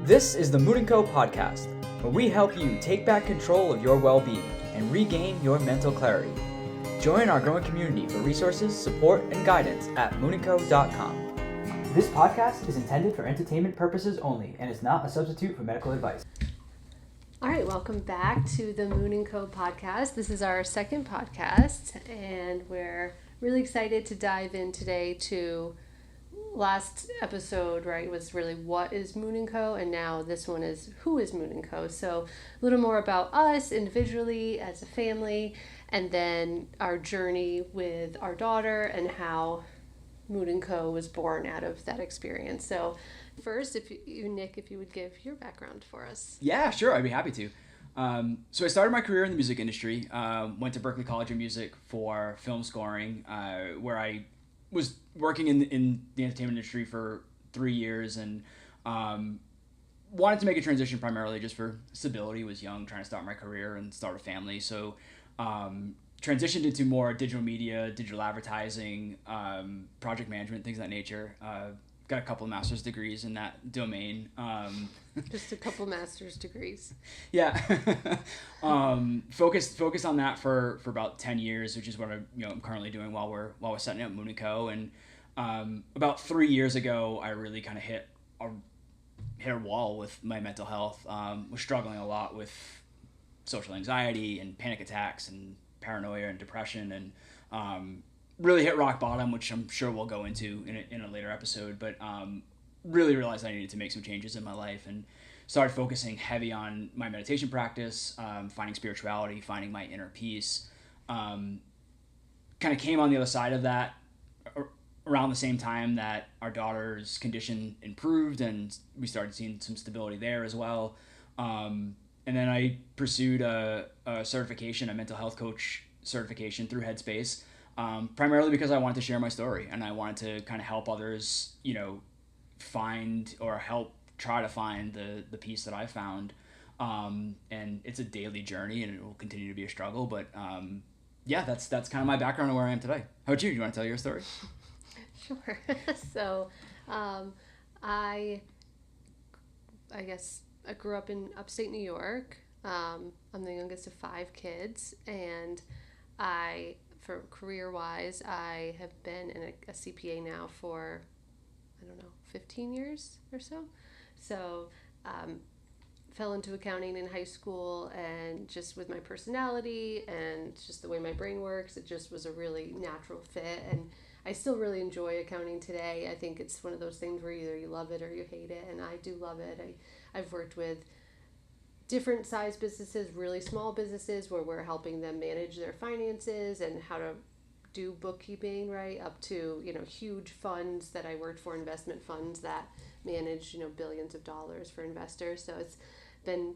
This is the moonnco podcast, where we help you take back control of your well-being and regain your mental clarity. Join our growing community for resources, support, and guidance at moonnco.com. This podcast is intended for entertainment purposes only and is not a substitute for medical advice. All right, welcome back to the moonnco podcast. This is our second podcast, and we're really excited to dive in today to last episode, right, was really what is moonnco, and now this one is who is moonnco. So a little more about us individually as a family, and then our journey with our daughter and how moonnco was born out of that experience. So first, Nick, if you would give your background for us. Yeah, sure. I'd be happy to. So I started my career in the music industry, went to Berklee College of Music for film scoring, where I was working in the entertainment industry for 3 years, and wanted to make a transition primarily just for stability. Was young, trying to start my career and start a family. So transitioned into more digital media, digital advertising, project management, things of that nature. Got a couple of master's degrees in that domain. Just a couple master's degrees. Yeah. Focused on that for about 10 years, which is what I'm currently doing while we're setting up moonnco. And about 3 years ago, I really kind of hit a wall with my mental health. Was struggling a lot with social anxiety and panic attacks and paranoia and depression, and really hit rock bottom, which I'm sure we'll go into in a later episode, but really realized I needed to make some changes in my life and started focusing heavy on my meditation practice, finding spirituality, finding my inner peace. Kind of came on the other side of that around the same time that our daughter's condition improved, and we started seeing some stability there as well. And then I pursued a certification, a mental health coach certification through Headspace, primarily because I wanted to share my story, and I wanted to kind of help others, find or help try to find the peace that I found. And it's a daily journey, and it will continue to be a struggle. But yeah, that's kind of my background and where I am today. How about you? Do you want to tell your story? Sure. So I guess I grew up in upstate New York. I'm the youngest of 5 kids, and for career-wise, I have been in a CPA now for, 15 years or so. So fell into accounting in high school, and just with my personality and just the way my brain works, it just was a really natural fit. And I still really enjoy accounting today. I think it's one of those things where either you love it or you hate it, and I do love it. I've worked with different size businesses, really small businesses, where we're helping them manage their finances and how to do bookkeeping, right, up to, huge funds that I worked for, investment funds that manage, billions of dollars for investors. So it's been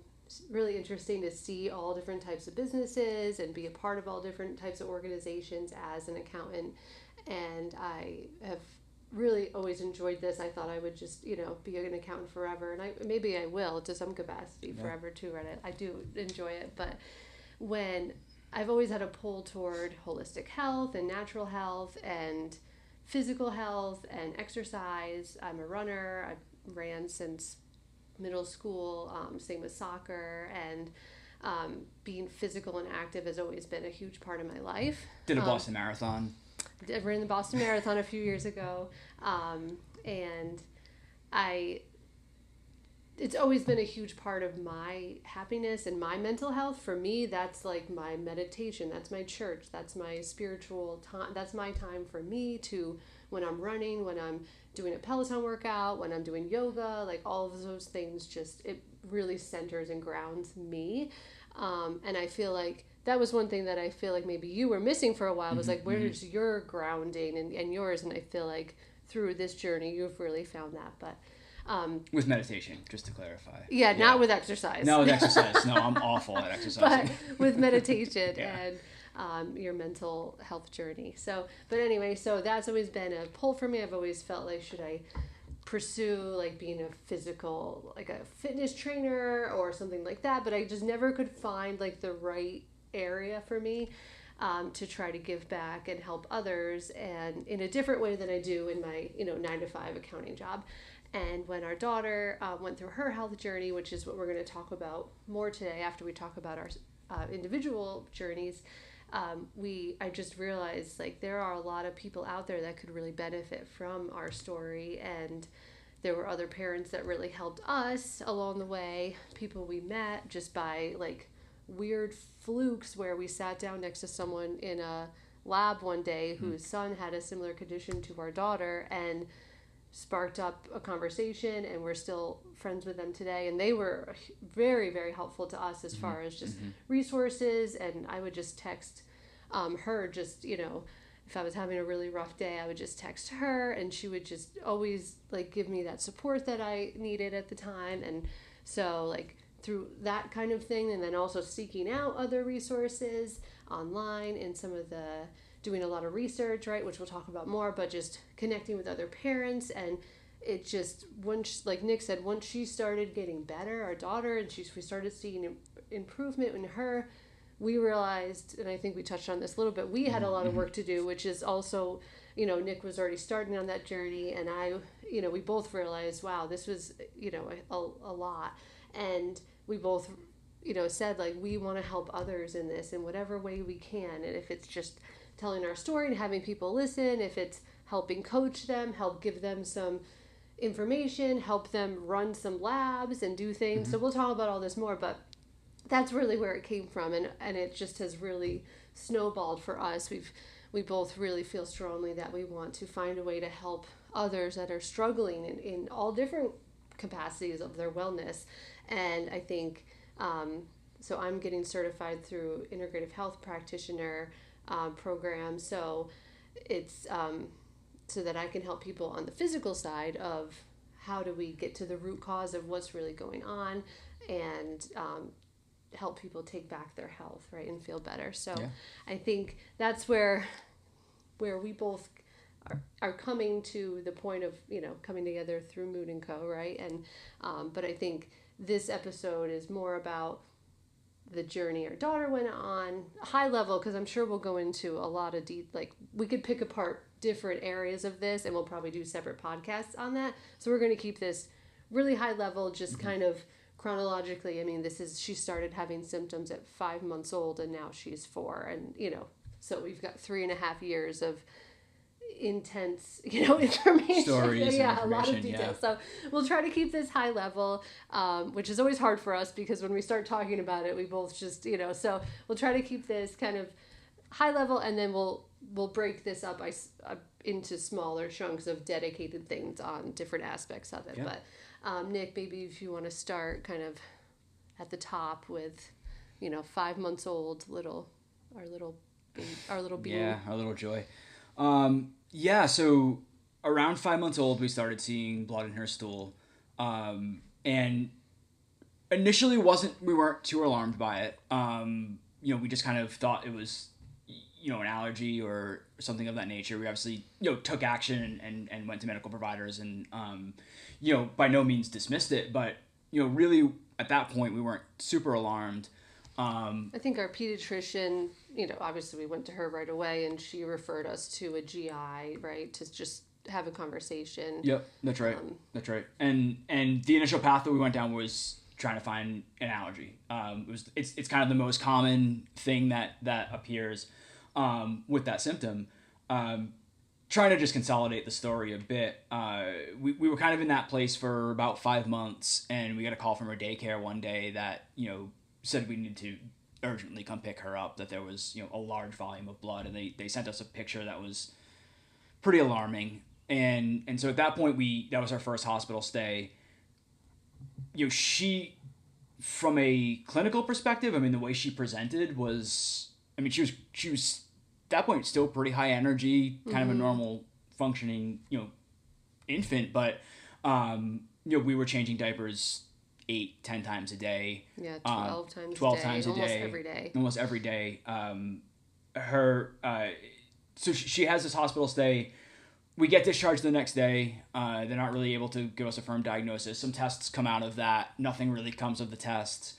really interesting to see all different types of businesses and be a part of all different types of organizations as an accountant. And I have really always enjoyed this. I thought I would just, be an accountant forever, and maybe I will to some capacity forever too, right? I do enjoy it, but when I've always had a pull toward holistic health and natural health and physical health and exercise. I'm a runner. I've ran since middle school, same with soccer, and being physical and active has always been a huge part of my life. Did a Boston Marathon. I ran the Boston Marathon a few years ago, and it's always been a huge part of my happiness and my mental health. For me, that's like my meditation, that's my church, that's my spiritual time, that's my time for me to, when I'm running, when I'm doing a Peloton workout, when I'm doing yoga, like all of those things, just it really centers and grounds me. And I feel like that was one thing that I feel like maybe you were missing for a while, was like, where's your grounding and yours? And I feel like through this journey, you've really found that. But with meditation, just to clarify. Yeah, not with exercise. No, with exercise. No, I'm awful at exercising. But with meditation and your mental health journey. So, but anyway, so that's always been a pull for me. I've always felt like, should I pursue like being a physical, like a fitness trainer or something like that? But I just never could find like the right area for me to try to give back and help others, and in a different way than I do in my 9-to-5 accounting job. And when our daughter went through her health journey, which is what we're going to talk about more today after we talk about our individual journeys, I just realized like there are a lot of people out there that could really benefit from our story, and there were other parents that really helped us along the way, people we met just by like weird flukes where we sat down next to someone in a lab one day whose son had a similar condition to our daughter, and sparked up a conversation, and we're still friends with them today. And they were very, very helpful to us as far as just resources. And I would just text her, just, you know, if I was having a really rough day, I would just text her, and she would just always like give me that support that I needed at the time. And so like through that kind of thing, and then also seeking out other resources online and some of the doing a lot of research, right, which we'll talk about more, but just connecting with other parents. And it just, once, like Nick said, once she started getting better, our daughter, and we started seeing improvement in her, we realized, and I think we touched on this a little bit, we had a lot of work to do, which is also, you know, Nick was already starting on that journey, and I, you know, we both realized, wow, this was, you know, a lot. And we both, you know, said like, we want to help others in this in whatever way we can. And if it's just telling our story and having people listen, if it's helping coach them, help give them some information, help them run some labs and do things. So we'll talk about all this more, but that's really where it came from. And it just has really snowballed for us. We both really feel strongly that we want to find a way to help others that are struggling in all different capacities of their wellness. And I think, so I'm getting certified through integrative health practitioner program. So it's so that I can help people on the physical side of how do we get to the root cause of what's really going on, and help people take back their health, right, and feel better. So I think that's where we both are coming to the point of, you know, coming together through moonnco, right? And but I think this episode is more about the journey our daughter went on, high level, because I'm sure we'll go into a lot of like we could pick apart different areas of this, and we'll probably do separate podcasts on that. So we're going to keep this really high level, just kind of chronologically. I mean, she started having symptoms at 5 months old, and now she's 4, and you know, so we've got 3.5 years of intense, you know, information. Stories, a lot of details. So we'll try to keep this high level, which is always hard for us because when we start talking about it, we both just, you know, so we'll try to keep this kind of high level, and then we'll break this up into smaller chunks of dedicated things on different aspects of it. But Nick, maybe if you want to start kind of at the top with, you know, 5 months old, our little being. Yeah, our little joy. So around 5 months old, we started seeing blood in her stool. And initially we weren't too alarmed by it. You know, we just kind of thought it was, you know, an allergy or something of that nature. We obviously, you know, took action and went to medical providers and, you know, by no means dismissed it, but, you know, really at that point we weren't super alarmed. I think our pediatrician, you know, obviously we went to her right away, and she referred us to a GI, right, to just have a conversation. Yep, that's right. That's right. And the initial path that we went down was trying to find an allergy. It's kind of the most common thing that appears with that symptom. Trying to just consolidate the story a bit. We were kind of in that place for about 5 months, and we got a call from her daycare one day that, you know, said we needed to urgently come pick her up, that there was, you know, a large volume of blood, and they sent us a picture that was pretty alarming. And so at that point that was our first hospital stay. You know, she, from a clinical perspective, I mean, the way she presented was, I mean, she was at that point still pretty high energy, kind of a normal functioning, you know, infant, but you know, we were changing diapers 8-10 times a day. Yeah, 12 times a day. Almost every day. So she has this hospital stay. We get discharged the next day. They're not really able to give us a firm diagnosis. Some tests come out of that. Nothing really comes of the tests.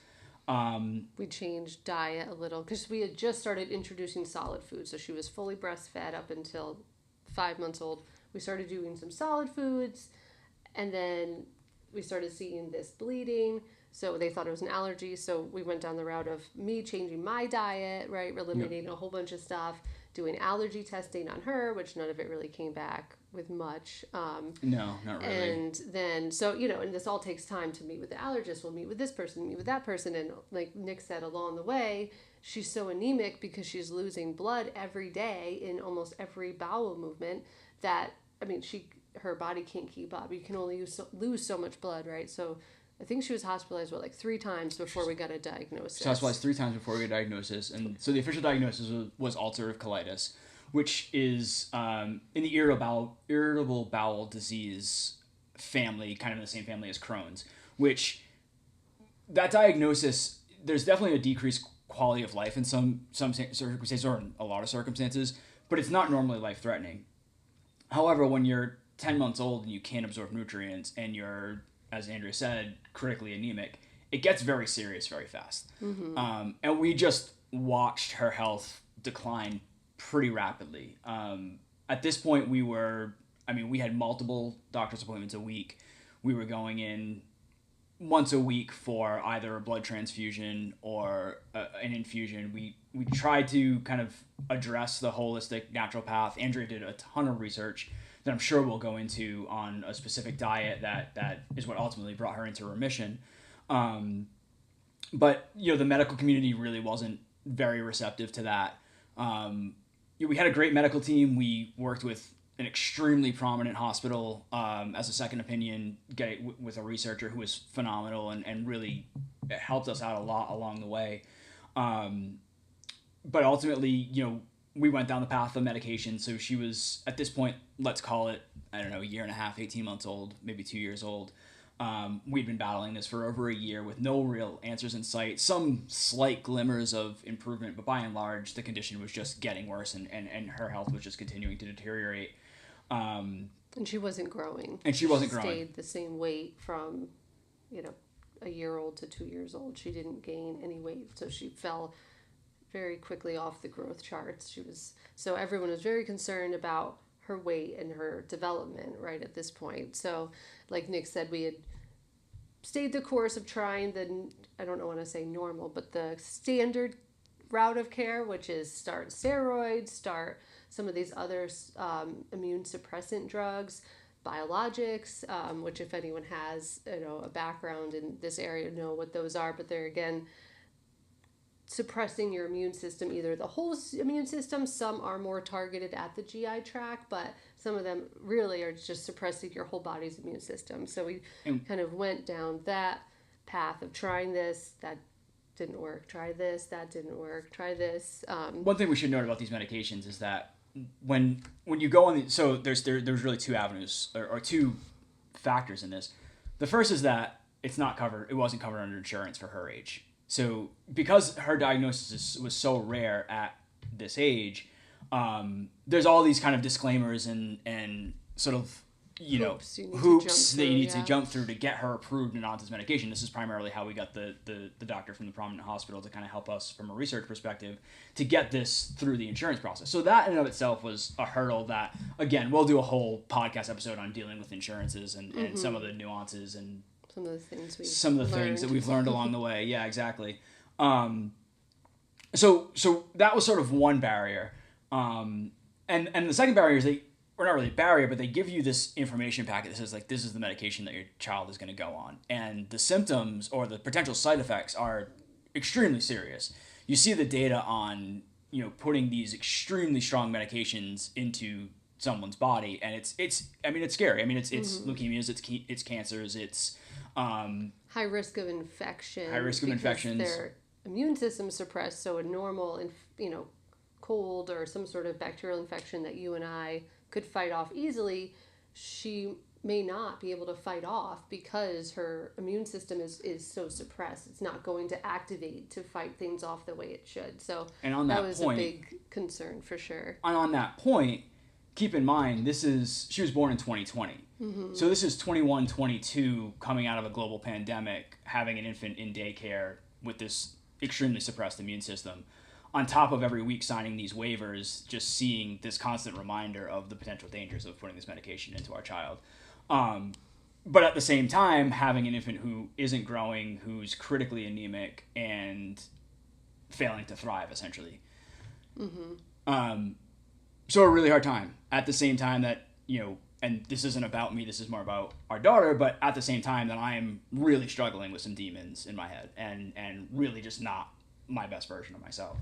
We changed diet a little because we had just started introducing solid food. So she was fully breastfed up until 5 months old. We started doing some solid foods, And then we started seeing this bleeding. So they thought it was an allergy. So we went down the route of me changing my diet, right? Eliminating a whole bunch of stuff, doing allergy testing on her, which none of it really came back with much. No, not really. And then, so, and this all takes time to meet with the allergist. We'll meet with this person, meet with that person. And like Nick said, along the way, she's so anemic because she's losing blood every day in almost every bowel movement that, her body can't keep up. You can only lose so much blood, right? So I think she was hospitalized, 3 times before we got a diagnosis. She was hospitalized 3 times before we got a diagnosis. And so the official diagnosis was ulcerative colitis, which is in the irritable bowel disease family, kind of in the same family as Crohn's, which that diagnosis, there's definitely a decreased quality of life in some circumstances, or in a lot of circumstances, but it's not normally life-threatening. However, when you're 10 months old and you can't absorb nutrients and you're, as Andrea said, critically anemic, it gets very serious very fast. Mm-hmm. And we just watched her health decline pretty rapidly. At this point, we had multiple doctor's appointments a week. We were going in once a week for either a blood transfusion or an infusion. We tried to kind of address the holistic natural path. Andrea did a ton of research that I'm sure we'll go into on a specific diet that is what ultimately brought her into remission. But the medical community really wasn't very receptive to that. We had a great medical team. We worked with an extremely prominent hospital as a second opinion, with a researcher who was phenomenal and really helped us out a lot along the way. But ultimately, we went down the path of medication. So she was, at this point, let's call it, I don't know, a year and a half, 18 months old, maybe 2 years old. We'd been battling this for over a year with no real answers in sight, some slight glimmers of improvement, but by and large, the condition was just getting worse and her health was just continuing to deteriorate. And she wasn't growing. She stayed the same weight from, a year old to 2 years old. She didn't gain any weight, so she fell very quickly off the growth charts. So everyone was very concerned about her weight and her development right at this point. So like Nick said, we had stayed the course of trying I don't want to say normal, but the standard route of care, which is start steroids, start some of these other immune suppressant drugs, biologics, which if anyone has a background in this area know what those are, but they're again suppressing your immune system, either the whole immune system. Some are more targeted at the GI tract, but some of them really are just suppressing your whole body's immune system. So we kind of went down that path of trying this, that didn't work, try this, that didn't work, try this. One thing we should note about these medications is that when you go on so there's really 2 avenues or 2 factors in this. The first is that it wasn't covered under insurance for her age. So because her diagnosis was so rare at this age, there's all these kind of disclaimers and sort of hoops that you need to jump through to get her approved and onto this medication. This is primarily how we got the doctor from the prominent hospital to kind of help us from a research perspective to get this through the insurance process. So that in and of itself was a hurdle that, again, we'll do a whole podcast episode on dealing with insurances and some of the nuances and some of the things that we've learned along the way. Yeah, exactly. So that was sort of one barrier. And the second barrier is or not really a barrier, but they give you this information packet that says, like, this is the medication that your child is going to go on. And the symptoms or the potential side effects are extremely serious. You see the data on, putting these extremely strong medications into someone's body, and it's scary. It's leukemias, it's cancers, it's high risk of infection. High risk of infections. Their immune system suppressed, so a normal, cold or some sort of bacterial infection that you and I could fight off easily, she may not be able to fight off because her immune system is so suppressed. It's not going to activate to fight things off the way it should. So that was a big concern for sure. And on that point, keep in mind, she was born in 2020. Mm-hmm. So this is 21, 22 coming out of a global pandemic, having an infant in daycare with this extremely suppressed immune system. On top of every week signing these waivers, just seeing this constant reminder of the potential dangers of putting this medication into our child. but at the same time, having an infant who isn't growing, who's critically anemic and failing to thrive, essentially. So a really hard time. At the same time that, and this isn't about me, this is more about our daughter, but at the same time that I am really struggling with some demons in my head and really just not my best version of myself.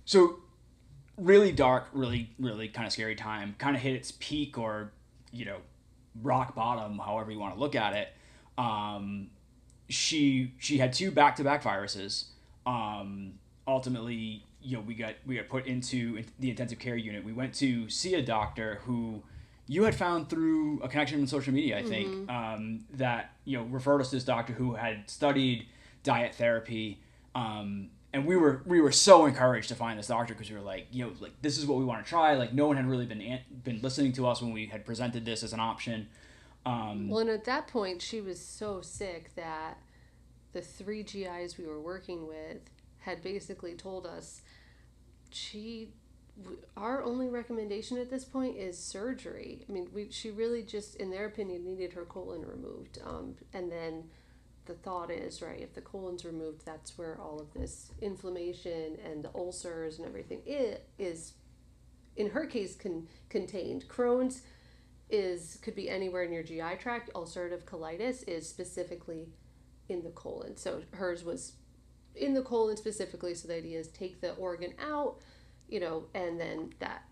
So really dark, really, really kind of scary time, kind of hit its peak or, rock bottom, however you want to look at it. She had 2 back-to-back viruses. Ultimately, we got put into the intensive care unit. We went to see a doctor who you had found through a connection on social media, I think, that, referred us to this doctor who had studied diet therapy. And we were so encouraged to find this doctor because we were like, this is what we want to try. Like, no one had really been listening to us when we had presented this as an option. Well, and at that point, she was so sick that the 3 GIs we were working with had basically told us our only recommendation at this point is surgery. I mean, she really just, in their opinion, needed her colon removed. And then the thought is, right, if the colon's removed, that's where all of this inflammation and the ulcers and everything is in her case, contained. Crohn's could be anywhere in your GI tract. Ulcerative colitis is specifically in the colon. So hers was in the colon specifically. So the idea is take the organ out, and then that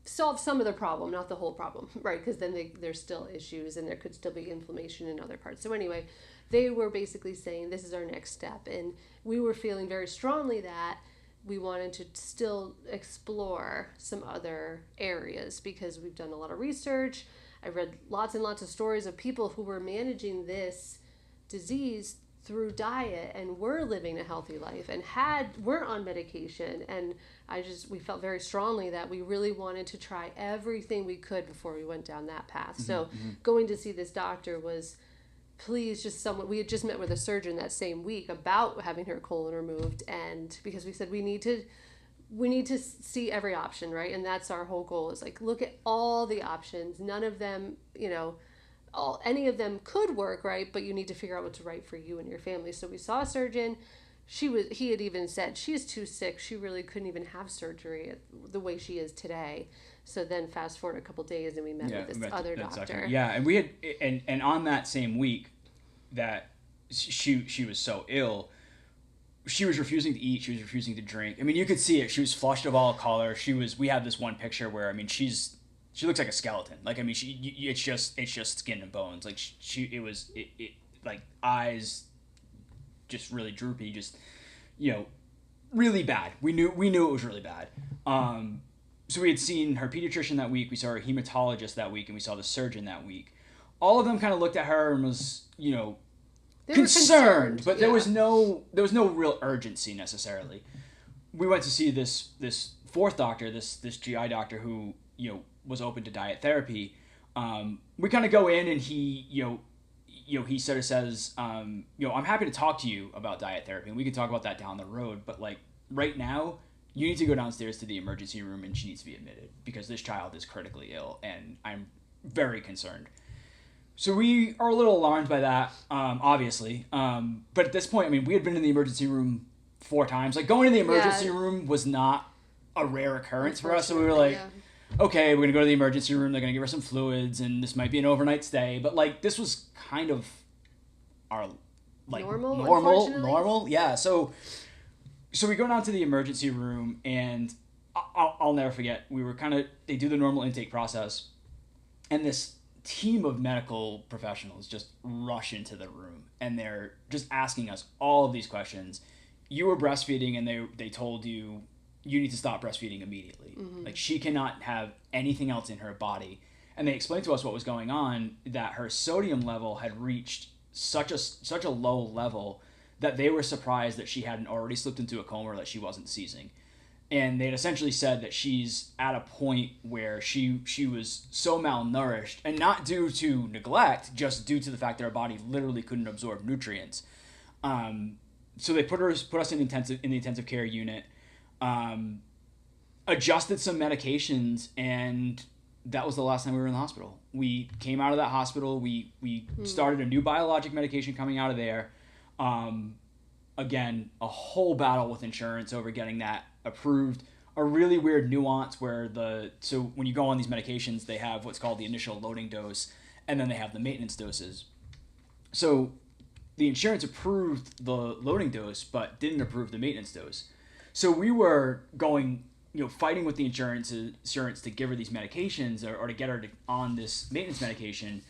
solves some of the problem, not the whole problem, right? Because then there's still issues and there could still be inflammation in other parts. So anyway, they were basically saying this is our next step. And we were feeling very strongly that we wanted to still explore some other areas because we've done a lot of research. I read lots and lots of stories of people who were managing this disease through diet and were living a healthy life and weren't on medication. And we felt very strongly that we really wanted to try everything we could before we went down that path. So going to see this doctor was we had just met with a surgeon that same week about having her colon removed, and because we said we need to see every option, right? And that's our whole goal, is like, look at all the options. None of them, any of them could work, right? But you need to figure out what's right for you and your family. So we saw a surgeon. He had even said she's too sick. She really couldn't even have surgery the way she is today. So then fast forward a couple days and we met with this other doctor. Yeah, and we had and on that same week that she was so ill, she was refusing to eat, she was refusing to drink. I mean, you could see it. She was flushed of all color. We had this one picture where, I mean, she looks like a skeleton. Like, I mean, it's just skin and bones. Like, like eyes just really droopy, just, really bad. We knew it was really bad. So we had seen her pediatrician that week, we saw her hematologist that week, and we saw the surgeon that week. All of them kind of looked at her and was, concerned, but there was no real urgency necessarily. We went to see this 4th doctor, this GI doctor who, was open to diet therapy. We kind of go in and he sort of says, I'm happy to talk to you about diet therapy, and we can talk about that down the road, but like right now, you need to go downstairs to the emergency room and she needs to be admitted because this child is critically ill and I'm very concerned. So we are a little alarmed by that, obviously. But at this point, I mean, we had been in the emergency room 4 times. Like, going to the emergency room was not a rare occurrence for us. So we were like, okay, we're going to go to the emergency room. They're going to give her some fluids and this might be an overnight stay. But like, this was kind of our like normal. Yeah. So we go down to the emergency room and I'll never forget. They do the normal intake process and this team of medical professionals just rush into the room and they're just asking us all of these questions. You were breastfeeding and they told you need to stop breastfeeding immediately. Like, she cannot have anything else in her body. And they explained to us what was going on, that her sodium level had reached such a low level that they were surprised that she hadn't already slipped into a coma or that she wasn't seizing. And they'd essentially said that she's at a point where she was so malnourished, and not due to neglect, just due to the fact that her body literally couldn't absorb nutrients. So they put us in the intensive care unit, adjusted some medications, and that was the last time we were in the hospital. We came out of that hospital. We started a new biologic medication coming out of there. Again, a whole battle with insurance over getting that approved. A really weird nuance where so when you go on these medications, they have what's called the initial loading dose, and then they have the maintenance doses. So the insurance approved the loading dose, but didn't approve the maintenance dose. So we were going, fighting with the insurance to give her these medications or to get her on this maintenance medication,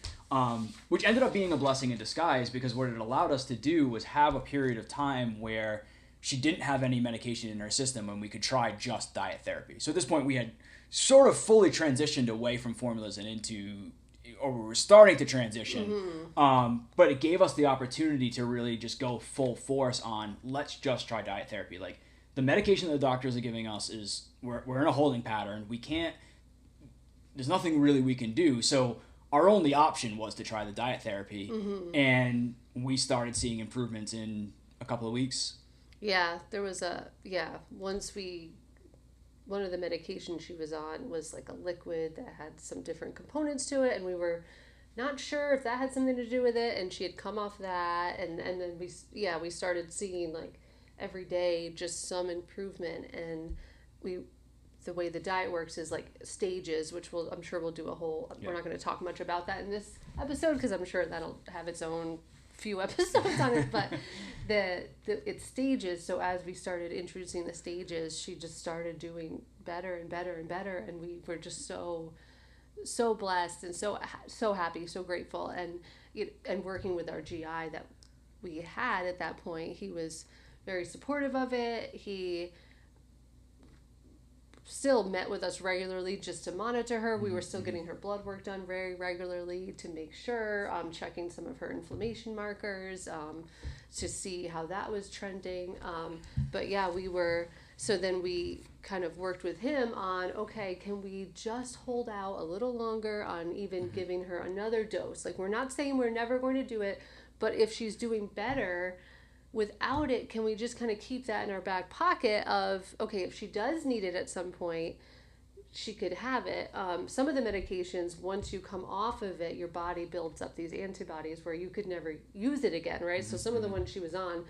which ended up being a blessing in disguise, because what it allowed us to do was have a period of time where she didn't have any medication in her system and we could try just diet therapy. So at this point we had sort of fully transitioned away from formulas and into, or we were starting to transition. But it gave us the opportunity to really just go full force on, let's just try diet therapy. Like, the medication that the doctors are giving us is, we're in a holding pattern. There's nothing really we can do. So our only option was to try the diet therapy. And we started seeing improvements in a couple of weeks. Yeah, there was one of the medications she was on was like a liquid that had some different components to it, and we were not sure if that had something to do with it, and she had come off that, and then we started seeing like every day just some improvement. And the way the diet works is like stages, which I'm sure we'll do a whole, we're not going to talk much about that in this episode because I'm sure that'll have its own few episodes on it, but it's stages. So as we started introducing the stages, she just started doing better and better and better, and we were just so blessed and so happy, so grateful. And working with our GI that we had at that point, he was very supportive of it. He still met with us regularly just to monitor her. We were still getting her blood work done very regularly to make sure, checking some of her inflammation markers, to see how that was trending. But yeah, so then we kind of worked with him on, okay, can we just hold out a little longer on even giving her another dose? Like, we're not saying we're never going to do it, but if she's doing better without it, can we just kind of keep that in our back pocket of, okay, if she does need it at some point, she could have it. Some of the medications, once you come off of it, your body builds up these antibodies where you could never use it again, right? So some of the ones she was on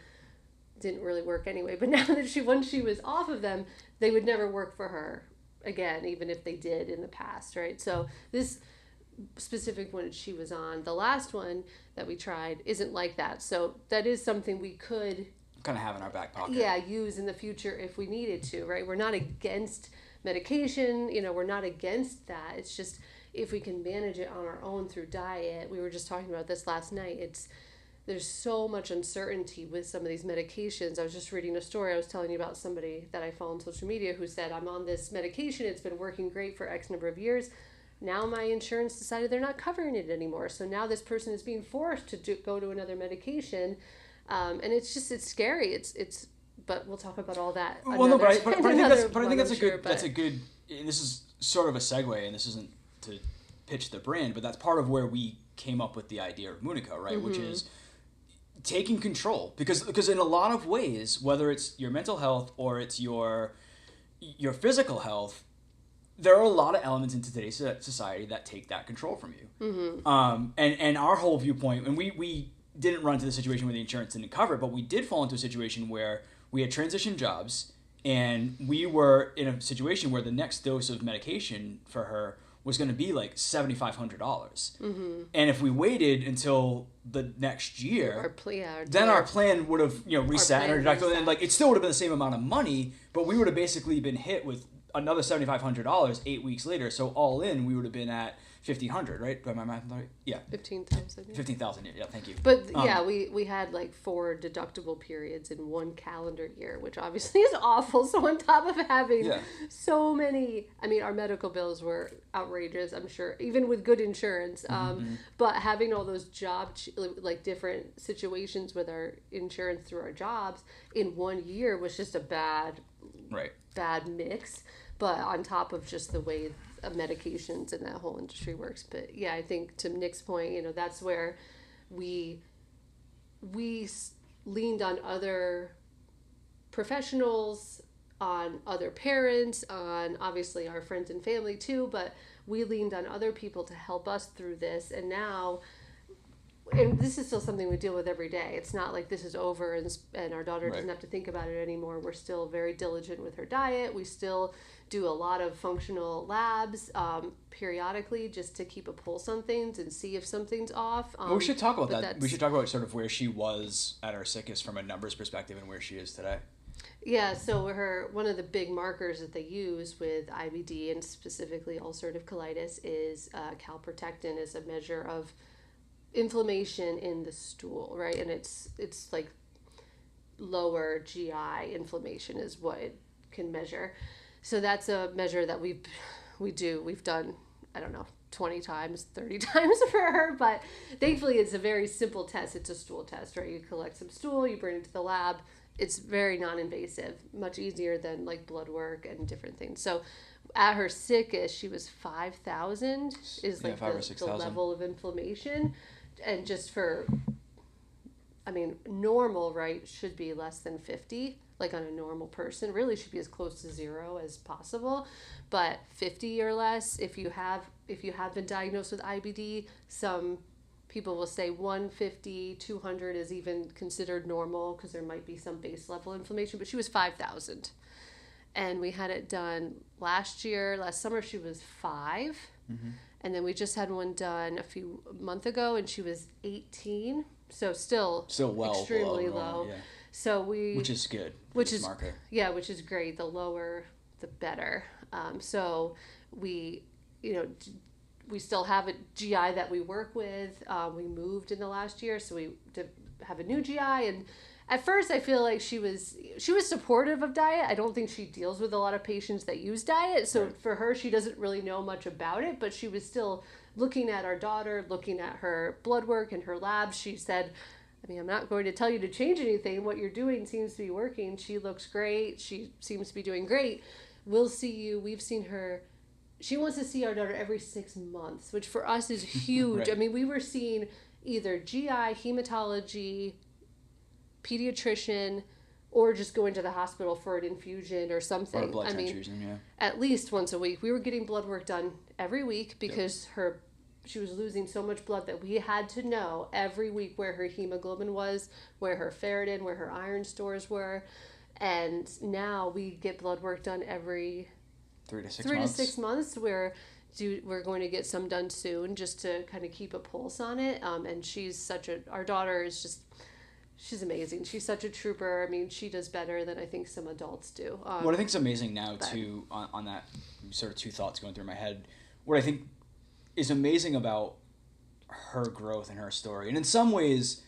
didn't really work anyway, but now that once she was off of them, they would never work for her again, even if they did in the past, right? So this specific one she was on, the last one that we tried, isn't like that. So that is something we could kind of have in our back pocket. Yeah, use in the future if we needed to, right? We're not against medication, we're not against that. It's just if we can manage it on our own through diet. We were just talking about this last night. There's so much uncertainty with some of these medications. I was just reading a story. I was telling you about somebody that I follow on social media who said, I'm on this medication. It's been working great for X number of years. Now my insurance decided they're not covering it anymore. So now this person is being forced to go to another medication. And it's scary. But we'll talk about all that. Well, no, but I think that's a good, and this is sort of a segue, and this isn't to pitch the brand, but that's part of where we came up with the idea of moonnco, right? Which is taking control, because in a lot of ways, whether it's your mental health or it's your physical health, there are a lot of elements in today's society that take that control from you. And our whole viewpoint, and we didn't run into the situation where the insurance didn't cover it, but we did fall into a situation where we had transitioned jobs, and we were in a situation where the next dose of medication for her was going to be like $7,500. And if we waited until the next year, our plan would have reset and our deductible, and like it still would have been the same amount of money, but we would have basically been hit with another $7,500 8 weeks later. So all in, we would have been at $1,500, right? Do I have my math right? Yeah. 15,000. 15,000. Yeah. Thank you. But we had like 4 deductible periods in one calendar year, which obviously is awful. So on top of having so many, our medical bills were outrageous, I'm sure, even with good insurance. But having all those like different situations with our insurance through our jobs in 1 year was just a bad mix. But on top of just the way medications and that whole industry works. But yeah, I think to Nick's point, that's where we leaned on other professionals on other parents, on obviously our friends and family too, but we leaned on other people to help us through this. And now, and this is still something we deal with every day. It's not like this is over and our daughter doesn't have to think about it anymore. We're still very diligent with her diet. We still do a lot of functional labs periodically just to keep a pulse on things and see if something's off. Well, we should talk about that. We should talk about sort of where she was at her sickest from a numbers perspective and where she is today. Yeah, so one of the big markers that they use with IBD and specifically ulcerative colitis is calprotectin as a measure of inflammation in the stool, right? And it's like lower GI inflammation is what it can measure. So that's a measure that we've done, I don't know, 20 times, 30 times for her, but thankfully it's a very simple test. It's a stool test, right? You collect some stool, you bring it to the lab. It's very non-invasive, much easier than like blood work and different things. So at her sickest, she was 5,000 is like the level of inflammation. And just for, I mean, normal, right, should be less than 50, like on a normal person. Really should be as close to 0 as possible. But 50 or less, if you have been diagnosed with IBD, some people will say 150, 200 is even considered normal because there might be some base level inflammation. But she was 5,000. And we had it done last summer she was 5. Mm-hmm. And then we just had one done a month ago, and she was 18. So still well extremely low. Yeah. So which is good. Which is marker. Yeah, which is great. The lower, the better. So we still have a GI that we work with. We moved in the last year, so we have a new GI. And at first, I feel like she was supportive of diet. I don't think she deals with a lot of patients that use diet. So for her, she doesn't really know much about it, but she was still looking at our daughter, looking at her blood work and her labs. She said, I mean, I'm not going to tell you to change anything. What you're doing seems to be working. She looks great. She seems to be doing great. We'll see you. We've seen her. She wants to see our daughter every 6 months, which for us is huge. Right. I mean, we were seeing either GI, hematology, pediatrician, or just going to the hospital for an infusion or something. Or a blood transfusion, yeah. At least once a week. We were getting blood work done every week because she was losing so much blood that we had to know every week where her hemoglobin was, where her ferritin, where her iron stores were. And now we get blood work done every 3 to 6 months. We're going to get some done soon just to kind of keep a pulse on it. And our daughter is just, she's amazing. She's such a trooper. I mean, she does better than I think some adults do. What I think is amazing now, too, on that sort of two thoughts going through my head, what I think is amazing about her growth and her story, and in some ways,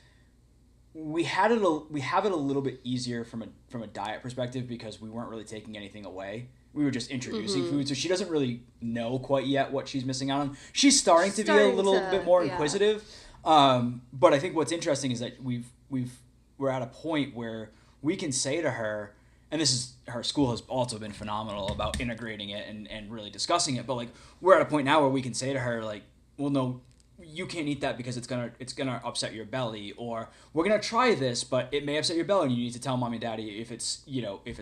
we have it a little bit easier from a diet perspective because we weren't really taking anything away. We were just introducing food, so she doesn't really know quite yet what she's missing out on. She's starting to be a little bit more inquisitive. But I think what's interesting is that we're at a point where we can say to her, and her school has also been phenomenal about integrating it and really discussing it, but like we're at a point now where we can say to her, like, well, no, you can't eat that because it's gonna upset your belly, or we're gonna try this, but it may upset your belly, and you need to tell mommy and daddy if it's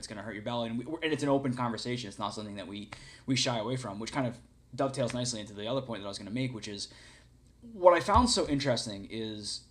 gonna hurt your belly, and it's an open conversation. It's not something that we shy away from, which kind of dovetails nicely into the other point that I was gonna make, which is what I found so interesting is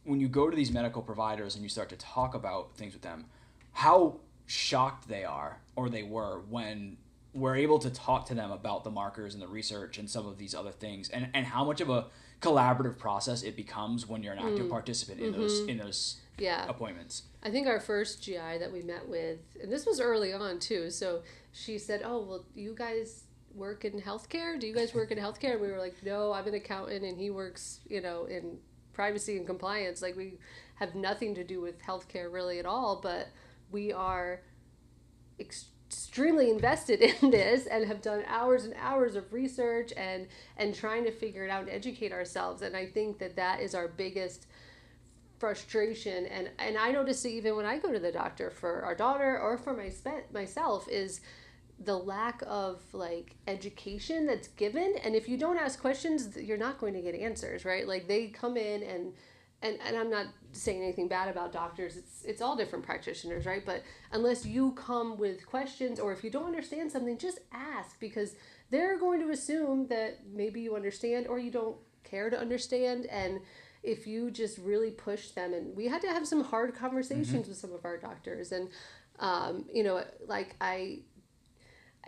when you go to these medical providers and you start to talk about things with them, how shocked they are, or they were, when we're able to talk to them about the markers and the research and some of these other things, and how much of a collaborative process it becomes when you're an active participant in those appointments. I think our first GI that we met with, and this was early on too, so she said, oh, well, you guys work in healthcare? Do you guys work in healthcare? And we were like, no, I'm an accountant and he works, in privacy and compliance. Like, we have nothing to do with healthcare really at all, but we are extremely invested in this and have done hours and hours of research and trying to figure it out and educate ourselves. And I think that is our biggest frustration. And I notice it even when I go to the doctor for our daughter or for myself, is the lack of like education that's given. And if you don't ask questions, you're not going to get answers, right? Like, they come in and and I'm not saying anything bad about doctors. It's all different practitioners, right? But unless you come with questions, or if you don't understand something, just ask, because they're going to assume that maybe you understand or you don't care to understand. And if you just really push them, and we had to have some hard conversations with some of our doctors, and you know, like I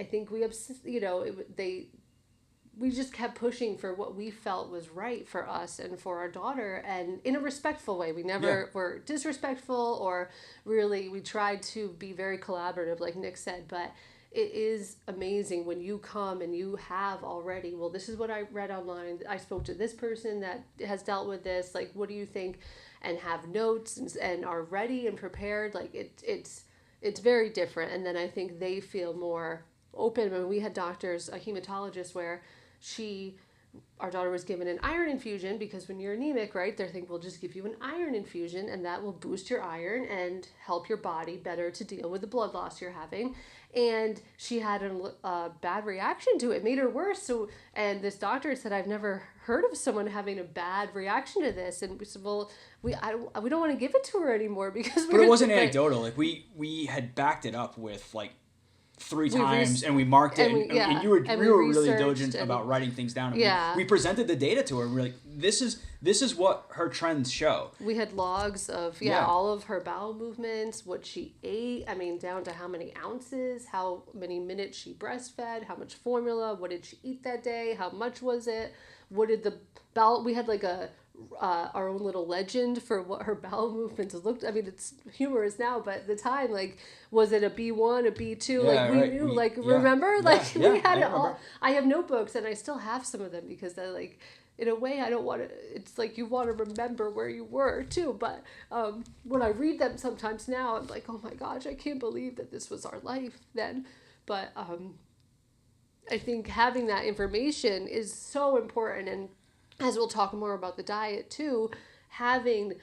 think we just kept pushing for what we felt was right for us and for our daughter, and in a respectful way. We never were disrespectful, or really, we tried to be very collaborative, like Nick said. But it is amazing when you come and you have already, well, this is what I read online. I spoke to this person that has dealt with this. Like, what do you think? And have notes and are ready and prepared. Like, it's very different. And then I think they feel more open. When we had doctors, a hematologist, where our daughter was given an iron infusion, because when you're anemic, right, they think we'll just give you an iron infusion and that will boost your iron and help your body better to deal with the blood loss you're having. And she had a bad reaction to it. It made her worse. And this doctor said, I've never heard of someone having a bad reaction to this. And we said, well, we don't want to give it to her anymore, because But it wasn't anecdotal. Like, we had backed it up with, like, 3 times, and we marked it, and you were really diligent about writing things down. And we presented the data to her, and we were like, this is what her trends show. We had logs of all of her bowel movements, what she ate, I mean, down to how many ounces, how many minutes she breastfed, how much formula, what did she eat that day, how much was it, what did the bowel, we had like our own little legend for what her bowel movements looked. I mean, it's humorous now, but at the time, like, was it a B1, a B2? Like, we knew, remember? Like, we had it all. I have notebooks, and I still have some of them, because they're like, in a way, I don't want to, it's like you want to remember where you were too. But when I read them sometimes now, I'm like, oh my gosh, I can't believe that this was our life then. But I think having that information is so important. And as we'll talk more about the diet too, having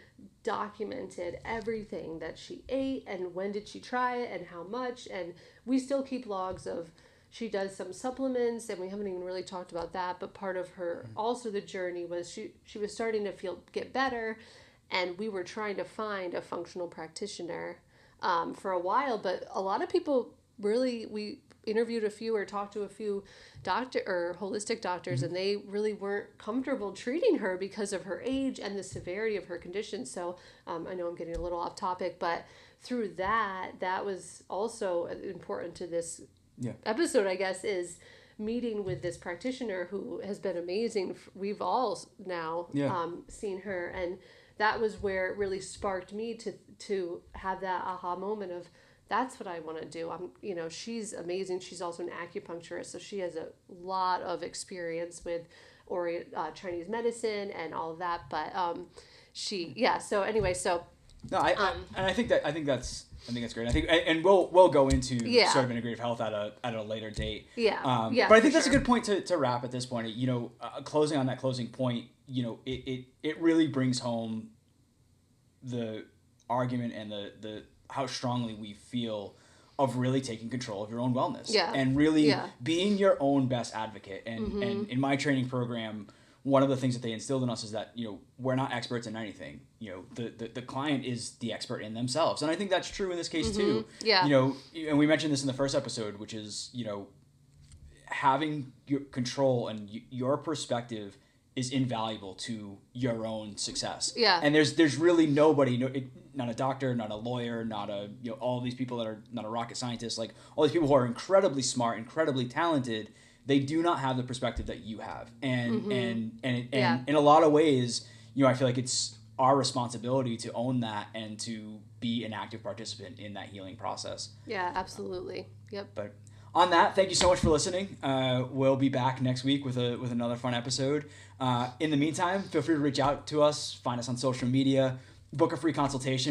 documented everything that she ate and when did she try it and how much. And we still keep logs of, she does some supplements, and we haven't even really talked about that, but part of her also the journey was she was starting to get better, and we were trying to find a functional practitioner for a while. But a lot of people really, we interviewed a few or talked to a few holistic doctors, and they really weren't comfortable treating her because of her age and the severity of her condition. So I know I'm getting a little off topic, but through that was also important to this episode, I guess, is meeting with this practitioner who has been amazing. We've all now seen her, and that was where it really sparked me to have that aha moment of, that's what I want to do. She's amazing. She's also an acupuncturist, so she has a lot of experience with Chinese medicine and all of that. But So anyway, no, I think that's great. I think, and we'll go into sort of integrative health at a later date. But I think that's a good point to wrap at this point. Closing on that closing point, it really brings home the argument and the how strongly we feel of really taking control of your own wellness and really being your own best advocate. And in my training program, one of the things that they instilled in us is that, we're not experts in anything. The client is the expert in themselves. And I think that's true in this case too. And we mentioned this in the first episode, which is, having your control and your perspective is invaluable to your own success. And there's really nobody, not a doctor, not a lawyer, not all these people that are not a rocket scientist, like all these people who are incredibly smart, incredibly talented, they do not have the perspective that you have. And in a lot of ways, I feel like it's our responsibility to own that and to be an active participant in that healing process. Yeah, absolutely. Yep. But on that, thank you so much for listening. We'll be back next week with another fun episode. In the meantime, feel free to reach out to us, find us on social media, book a free consultation.